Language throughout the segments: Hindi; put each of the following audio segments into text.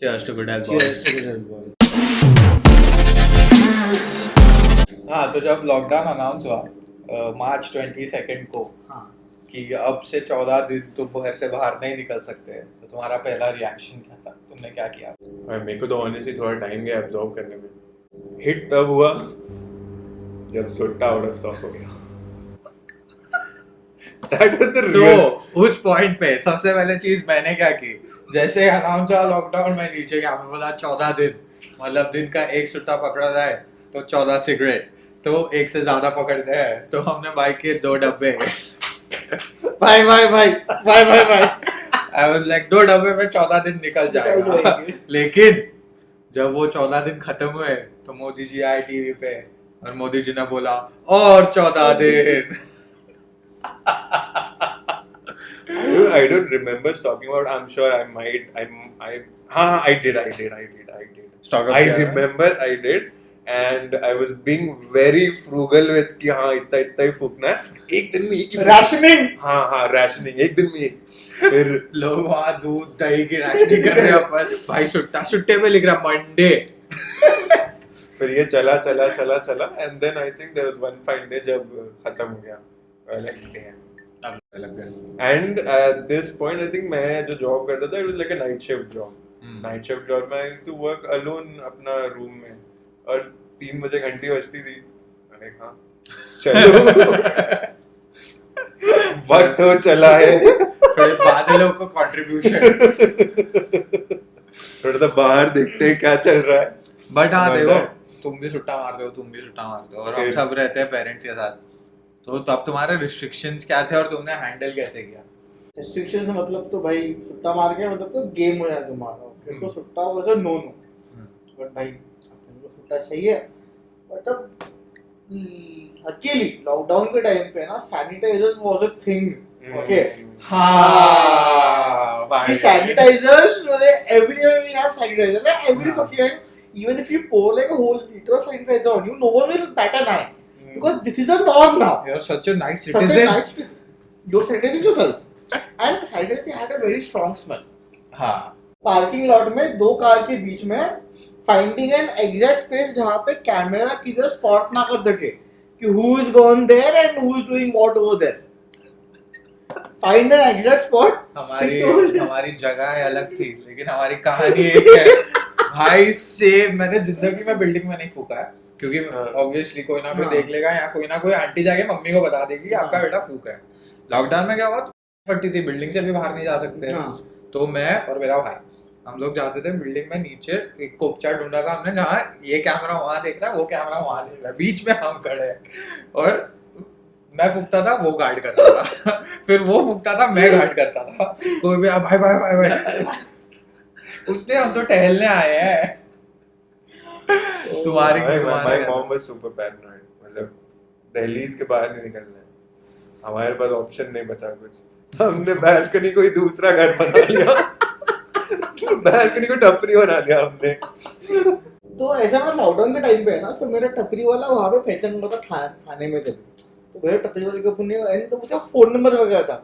Cheers to good health, Cheers boys. to the boys. हाँ, तो जब लॉकडाउन अनाउंस हुआ मार्च 22 को हाँ कि अब से 14 दिन तुम घर से बाहर नहीं निकल सकते, तो तुम्हारा पहला रिएक्शन क्या था? तुमने क्या किया? और मेरे को तो ऑनेस्टली थोड़ा टाइम गया एब्जॉर्ब करने में। हिट तब हुआ जब सुट्टा आउट ऑफ स्टॉक हो गया। That was the real. तो उस पॉइंट पे सबसे पहले चीज मैंने क्या की, जैसे अनाउंस हुआ लॉकडाउन, में नीचे गया, मैं बोला 14 दिन, मतलब दिन का एक सुट्टा पकड़ा जाए तो 14 सिगरेट, तो एक से ज्यादा पकड़ते हैं तो हमने बाइक के 2 डब्बे भाई आई वाज लाइक 2 डब्बे में 14 दिन निकल जाएगा। जाएंगे। लेकिन जब वो 14 दिन खत्म हुए तो मोदी जी आए टीवी पे और मोदी जी ने बोला और 14 दिन। I don't remember talking about. I'm sure I might. I did. Stock up I किया है? remember I did, and I was being very frugal with कि हाँ इतना इतना ही फूकना है एक दिन में एक ही राशनिंग हाँ rationing एक दिन में एक फिर लोग वहाँ दूध दही की राशनिंग कर रहे हैं, अपन भाई सुट्टे पे लिख रहा मंडे। फिर ये चला and then I think there was one fine day जब खत्म हो गया like damn. अब लग गया। And at this point, I think मैं जो job करता था, it was like a night shift job. Night shift job में I used to work alone अपना room में और 3 बजे घंटी बजती थी। मैंने कहा चलो वक्त हो चला है थोड़े बादलों को कंट्रीब्यूशन। थोड़ा सा बाहर देखते हैं क्या चल रहा है। बट हाँ But देखो, that- तुम भी सुट्टा मारते हो, तुम भी सुट्टा मारते हो, और हम फिर- सब रहते हैं पेरेंट्स के साथ, तो तब तुम्हारे रिस्ट्रिक्शंस क्या थे और तुमने हैंडल कैसे किया? रिस्ट्रिक्शन से मतलब तो भाई सुट्टा मार के मतलब तो गेम हो जाए तुम्हारा। उसको सुट्टा वाज अ नो बट भाई अपन को सुट्टा चाहिए। बट तब अकेली लॉकडाउन के टाइम पे ना sanitizers was a thing. Okay हाँ भाई, सैनिटाइजर्स मतलब एवरीवेयर वी हैव सैनिटाइजर ना every fucking even if you pour like a whole liter of sanitizer on you no one will bat an eye because this is the norm now. you're such a nice Such a citizen. nice citizen. You're sanitizing yourself and sanitizer had a very strong smell. हाँ पार्किंग लॉट में 2 कार के बीच में फाइंडिंग एन एग्जैक्ट स्पेस जहाँ पे कैमरा किधर स्पॉट ना कर सके कि who is gone there and who is doing what over there. Find an exact spot. हमारी जगह अलग थी लेकिन हमारी कहानी एक है भाई। से मैंने जिंदगी में बिल्डिंग में नहीं फूका है, क्योंकि ऑब्वियसली कोई ना कोई हाँ। देख लेगा, या कोई ना कोई आंटी जाके मम्मी को बता देगी कि आपका बेटा फूका है। लॉकडाउन में क्या हुआ, फटी थी, बिल्डिंग से भी बाहर नहीं जा सकते। हाँ। तो मैं और मेरा भाई हम लोग जाते थे बिल्डिंग में, नीचे एक कोपचा ढूंढा था हमने, जहाँ ये कैमरा वहां देख रहा है, वो कैमरा वहां देख रहा है, बीच में हम खड़े हैं, और मैं फूकता था, वो गार्ड करता था फिर वो फूकता था, मैं गार्ड करता था। कोई भी भाई भाई भाई भाई उसने, हम तो टहलने आए हैं। तुम्हारी My mom was super paranoid. मतलब दहलीज के बाहर नहीं निकलना है। हमारे पास ऑप्शन नहीं बचा कुछ। हमने बैल्कनी कोई दूसरा घर बना लिया। बैल्कनी को टपरी बना लिया हमने। तो ऐसा ना लॉकडाउन के टाइम पे है ना, तो मेरा टपरी वाला वहाँ पे पहचान हुआ था थाने में थे। तो मेरे टपरी वाले का पुण्य तो उसका फोन नंबर वगैरह था।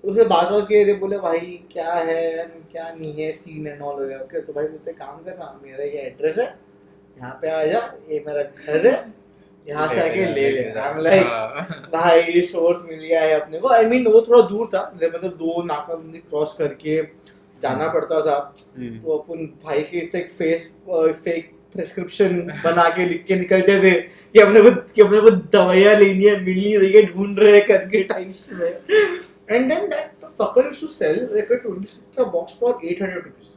तो उसे बात किए रे, बोले भाई क्या है क्या नहीं है सीन एंड ऑल वगैरह। ओके तो भाई बोलते काम करना, मेरा ये एड्रेस है, यहाँ पे आ जा, ये मेरा घर है, यहाँ से आके ले ले। I'm like, भाई सोर्स मिल गया है अपने को। आई मीन वो थोड़ा दूर था, मतलब 2 नाकाबंदी क्रॉस करके जाना पड़ता था। तो अपन भाई के इससे एक फेक प्रिस्क्रिप्शन बना के लिख के निकलते थे कि अपने को दवाइयाँ लेनी है, मिल नहीं रही है, ढूंढ रहे करके टाइम्स में। And then that fucker used to sell like a 26 box for 800 rupees.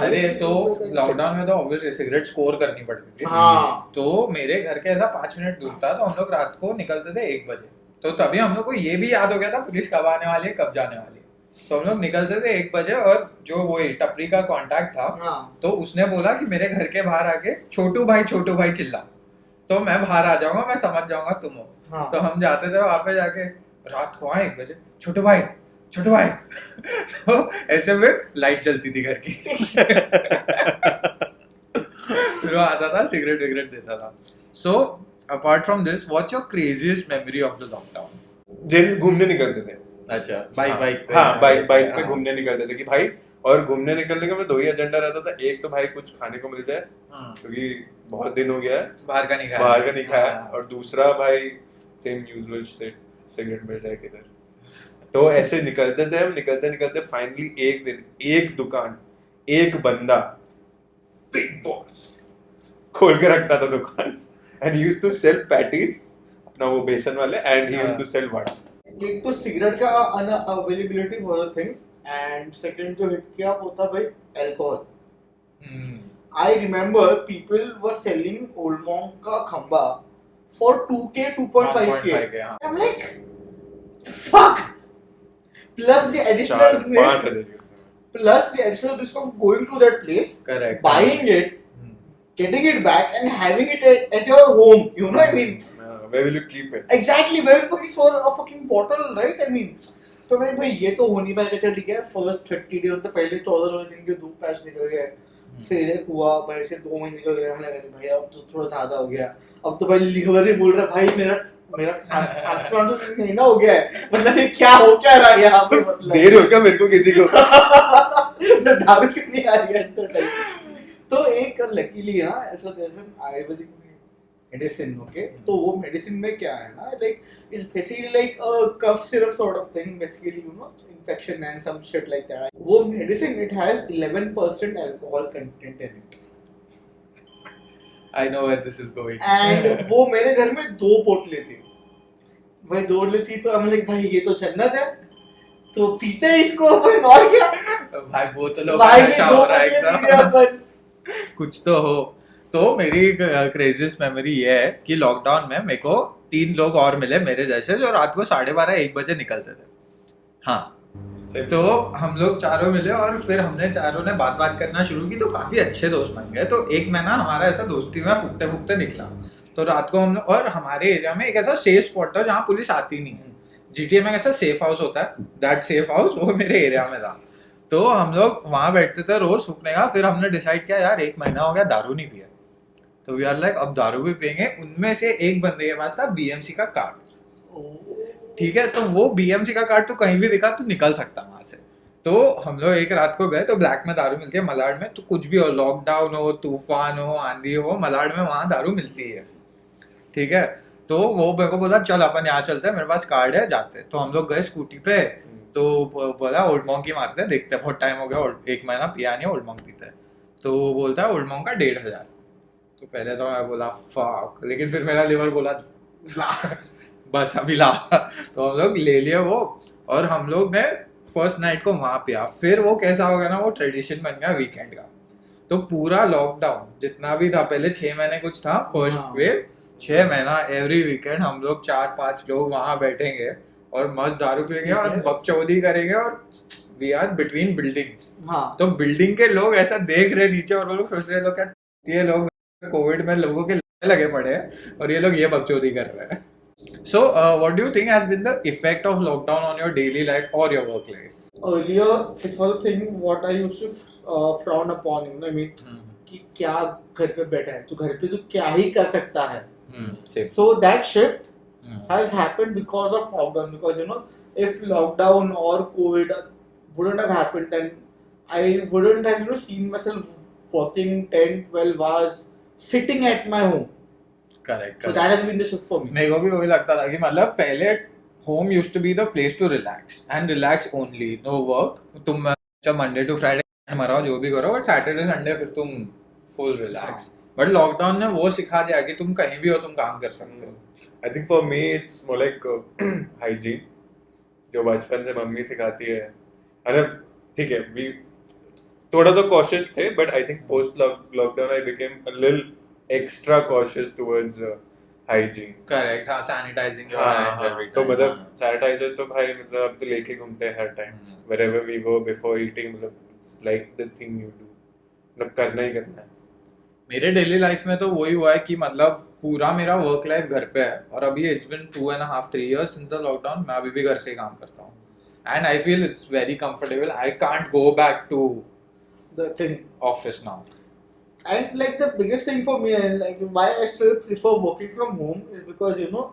अरे तो लॉकडाउन में तो ऑब्वियसली सिगरेट स्कोर करनी पड़ती थी। हाँ। तो मेरे घर के ऐसा 5 मिनट दूर था, तो हम लोग रात को निकलते थे 1 बजे। तो तभी हम लोग को ये भी याद हो गया था पुलिस कब आने वाली है, कब जाने वाली है। तो हम लोग निकलते थे 1 बजे, और जो वो टपरी का कांटेक्ट था, हाँ। तो उसने बोला कि मेरे घर के बाहर आके छोटू भाई चिल्ला, तो मैं बाहर आ जाऊंगा, मैं समझ जाऊंगा तुम हो। हाँ। तो हम जाते थे वहां पे जाके, रात को आए 1 बजे, छोटू भाई तो ऐसे में लाइट जलती थी घर की फिर वो आता था, सिगरेट विगरेट देता था। So apart from this, what's your craziest memory of the lockdown? घूमने निकलते थे। अच्छा, बाइक हाँ बाइक पे घूमने निकलते थे कि भाई और घूमने निकलने का मैं 2 ही एजेंडा रहता था, एक तो भाई कुछ खाने को मिल जाए क्योंकि बहुत दिन हो गया है बाहर का नहीं खाया है, और दूसरा भाई सेम यूजुअल सिगरेट मिल जाए किधर। तो ऐसे निकलते थे हम, निकलते निकलते फाइनली एक दिन एक दुकान, एक बंदा बिग बॉस खोल के रखता था दुकान, and he used to sell patties, अपना वो बेसन वाले, and he used to sell vada. एक तो सिगरेट का availability was a thing, and second जो हिट किया वो था भाई alcohol. I remember people were selling Old Monk का खंबा for 2K, 2.5K. I'm like, fuck. Plus the additional risk of going to that place, correct, buying it, getting it back, and having it at your home. You know what I mean? Where will you keep it? Exactly. Where will you store a fucking bottle, right? I mean, तो मैं भाई ये तो हो नहीं पाएगा। चल ठीक है, फर्स्ट 30 डेज से पहले 14 दिन के धूप पैच निकल गए, फिर एक हुआ भाई से 2 महीने निकल गए, हमें लगा भाई अब तो थोड़ा ज्यादा हो गया। अब तो भाई लिवर ही बोल रहा भाई मेरा ट्रांसप्लांट तो महीना हो गया है, मतलब ये क्या हो क्या रहा है यहाँ पे, मतलब देर हो क्या मेरे को किसी को दारू क्यों नहीं आ रही है तो टाइप। तो एक लकीली ना ऐसा जैसे आयुर्वेदिक मेडिसिन, ओके, तो वो मेडिसिन में क्या है ना, like is basically like a cough syrup sort of thing, basically you know infection and some shit like that. वो medicine it has 11% alcohol content in it. I know where this is going. And वो मेरे घर में 2 बोतलें थी भाई, 2 बोतलें थी, तो हम लाइक भाई ये तो जन्नत है, तो पीते हैं इसको अपन, और क्या भाई बोतलों भाई का ये नशा 2 हो रहा है बोतलें पी रहे अपन। कुछ तो हो। तो मेरी क्रेजीस्ट मेमोरी ये है कि लॉकडाउन में मेरे को 3 लोग और मिले मेरे जैसे, जो रात को 12:30-1 बजे निकलते थे। हाँ, तो हम लोग चारों मिले और फिर हमने चारों ने बात करना शुरू की, तो काफी अच्छे दोस्त बन गए। तो एक महीना हमारा ऐसा दोस्ती में फूकते फूकते निकला। तो रात को हम लोग, और हमारे एरिया में एक ऐसा सेफ स्पॉट था जहाँ पुलिस आती नहीं है। GTA में ऐसा सेफ हाउस होता है, दैट सेफ हाउस वो मेरे एरिया में था। तो हम लोग वहां बैठते थे रोज फूकने का। फिर हमने डिसाइड किया यार 1 महीना हो गया दारू नहीं पिया, तो वी आर लाइक अब दारू भी पियेंगे। उनमें से एक बंदे के पास था BMC का कार्ड, ठीक है, तो वो BMC का कार्ड तो कहीं भी दिखा तो निकल सकता वहां से। तो हम लोग एक रात को गए, तो ब्लैक में दारू मिलती है मलाड में, तो कुछ भी हो, लॉकडाउन हो, तूफान हो, आंधी हो, मलाड में वहां दारू मिलती है, ठीक है। तो वो मेरे को बोला चल अपन यहाँ चलते हैं, मेरे पास कार्ड है, जाते। तो हम लोग गए स्कूटी पे, तो बोला ओल्ड मॉन्क ही मारते हैं, देखते हैं, बहुत टाइम हो गया, 1 महीना पिया नहीं, ओल्ड मॉन्क पीते हैं। तो वो बोलता है ओल्ड मॉन्क का 1,500। तो पहले तो मैं बोला फक, लेकिन फिर मेरा लिवर बोला ला बस अभी ला। तो हम लोग ले लिए वो, और हम लोग ने फर्स्ट नाइट को वहां पिया। फिर वो कैसा हो गया ना, वो ट्रेडिशन बन गया वीकेंड का। तो पूरा लॉकडाउन जितना भी था, पहले 6 महीने कुछ था फर्स्ट वेव, 6 महीना एवरी वीकेंड हम लोग 4-5 लोग वहां बैठेंगे और मस्त दारू पियेंगे और बकचोदी करेंगे, और वी आर बिटवीन बिल्डिंग्स। तो बिल्डिंग के लोग ऐसा देख रहे नीचे, और वो लोग सोच रहे लोग क्या ये लोग कोविड में लोगों के लगे पड़े हैं और ये लोग ये बकचोदी कर रहे हैं। So, what do you think has been the effect of lockdown on your daily life or your work life? Earlier, it was a thing what I used to frown upon, you know, I mean, कि क्या घर पे बैठा है, तो घर पे तो क्या ही कर सकता है। So that shift has happened because of lockdown, because you know, if lockdown or COVID wouldn't have happened, then I wouldn't have, you know, seen myself working 10-12 hours sitting at my home. Correct. So that has been the shift for me. मेरे को भी वही लगता था कि मतलब पहले home used to be the place to relax and relax only, no work. तुम जब Monday to Friday मराओ जो भी करो, but Saturday Sunday फिर तुम full relax. But lockdown ने वो सिखा दिया कि तुम कहीं भी हो तुम काम कर सकते हो। I think for me it's more like hygiene, जो बचपन से मम्मी सिखाती है। अरे ठीक है, we थोड़ा तो cautious थे, but I think post lockdown I became a little extra cautious towards hygiene. Correct, हाँ, sanitizing your hands every time. तो मतलब sanitizer तो भाई मतलब अब तो लेके घूमते हैं हर time, wherever we go before eating, मतलब it's like the thing you do, मतलब करना ही करना है। मेरे डेली लाइफ में तो वही हुआ है कि मतलब पूरा मेरा वर्क लाइफ घर पे है, और अभी it's been 2.5-3 years since the lockdown, मैं अभी भी घर से काम करता हूँ, and I feel it's very comfortable. I can't go back to The thing. office now. And like the biggest thing for me, and like why I still prefer working from home, is because you know,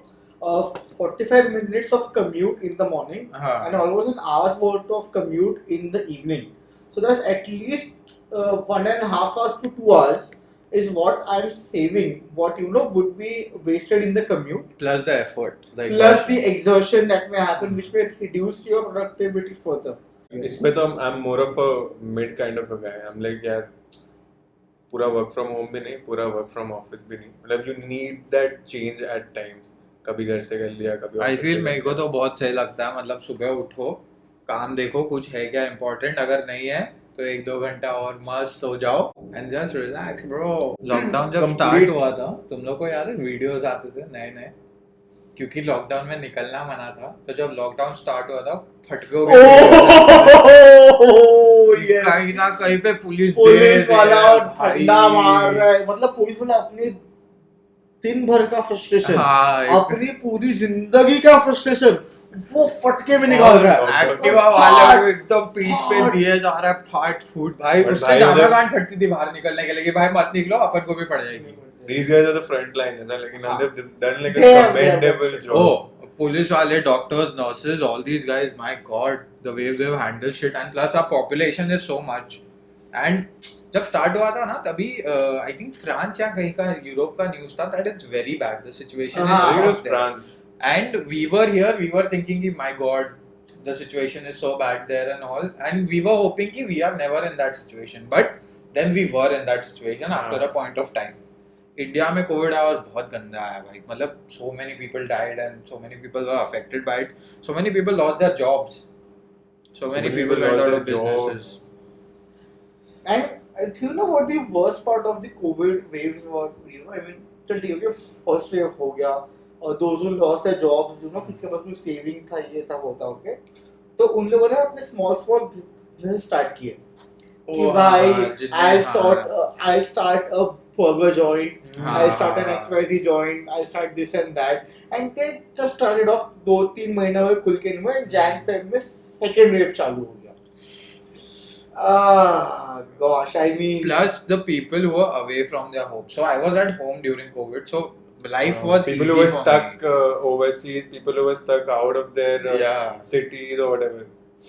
45 minutes of commute in the morning and almost an hour's worth of commute in the evening. So that's at least 1.5 hours to 2 hours is what I'm saving. What would be wasted in the commute. Plus the effort. Like Plus the exertion that may happen, which may reduce your productivity further. इसमें तो I'm more of a mid kind of a guy. I'm like यार पूरा work from home भी नहीं, पूरा work from office भी नहीं. मतलब you need that change at times. कभी घर से कर लिया, कभी आई office फील से मेरे कर को लिया. तो बहुत सही लगता है, मतलब सुबह उठो, काम देखो कुछ है क्या इम्पोर्टेंट, अगर नहीं है तो 1-2 घंटा और मस्त सो जाओ and just relax bro. Lockdown जब Complete. स्टार्ट हुआ था, तुम लोग को याद है वीडियोस आते थे नए नए, क्योंकि लॉकडाउन में निकलना मना था, तो जब लॉकडाउन स्टार्ट हुआ था फटकों के Oh, yes. कहीं ना कहीं पे पुलिस पुलिस वाला और भाई. ठंडा मार रहा है, मतलब पुलिस वाला अपने दिन भर का फ्रस्ट्रेशन, हाँ, अपनी पूरी जिंदगी का फ्रस्ट्रेशन वो फटके में निकाल रहा है. एक्टिवा वाले को एकदम पीठ पे दिए जा रहा है फाट फूट भाई. But उससे भाई ज्यादा उधर- गांड फटती थी बाहर निकलने के लिए कि भाई मत निकलो, अपन को भी पड़ जाएगी. These guys are the front line, ऐसा, लेकिन हाँ. they've done like a They are commendable job. Oh, police वाले, doctors, nurses, all these guys, my god, the way they've handled shit, and plus our population is so much. And जब स्टार्ट हुआ था ना तभी आई थिंक फ्रांस या कहीं का यूरोप का न्यूज़ था that it's very bad, the situation is हाँ. So it not was there. France. And we were here, we were thinking कि my god, the situation is so bad there and all, and we were hoping कि we are never in that situation, but then we were in that situation after a point of time. India में कोविड आया और बहुत गंदा आया भाई, मतलब so many people died and so many people were affected by it, so many people lost their jobs, so many people went out of businesses. And do you know what the worst part of the COVID waves were? I mean, चल ठीक है, first wave हो गया, और those who lost their jobs, किसके पास कोई saving था, ये था होता, okay, तो उन लोगों ने अपने small business start किए कि भाई I'll start a burger joint, I'll start an XYZ joint, I'll start this and that, and they just started off 2-3 महीने में खुल के नहीं हुए, Jan Feb में second wave चालू हो गया. Gosh, I mean, Plus the people who were away from their home, so I was at home during COVID, so life was People easy who were for stuck me. overseas, people who were stuck out of their Yeah. cities or whatever.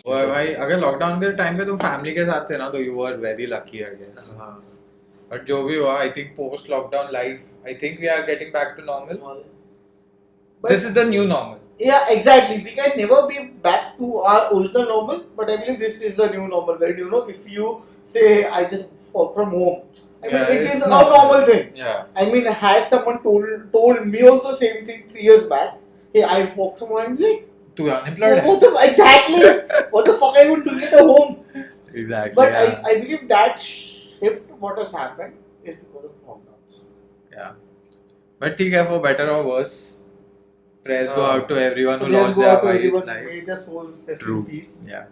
और भाई अगर लॉकडाउन के टाइम पे तुम फैमिली के साथ थे ना, तो you were very lucky I guess. हाँ. बट जो भी हुआ, I think post lockdown life, I think we are getting back to normal. but This is the new normal. yeah, exactly. We can never be back to our original normal, but I believe this is the new normal. Where if you say I just work from home, I mean Yeah, it it's is a normal. normal thing. Yeah. I mean, had someone told me also same thing 3 years back, hey, I work from home, I'm like, तू unemployed है. what the exactly? What the fuck are you even doing at home? Exactly. But yeah. I believe that shift, what has happened, is because of lockdowns. Yeah. But ठीक है, for better or worse, prayers go out to everyone So who let's lost go their out to everyone. life. May the souls rest True. in peace. Yeah.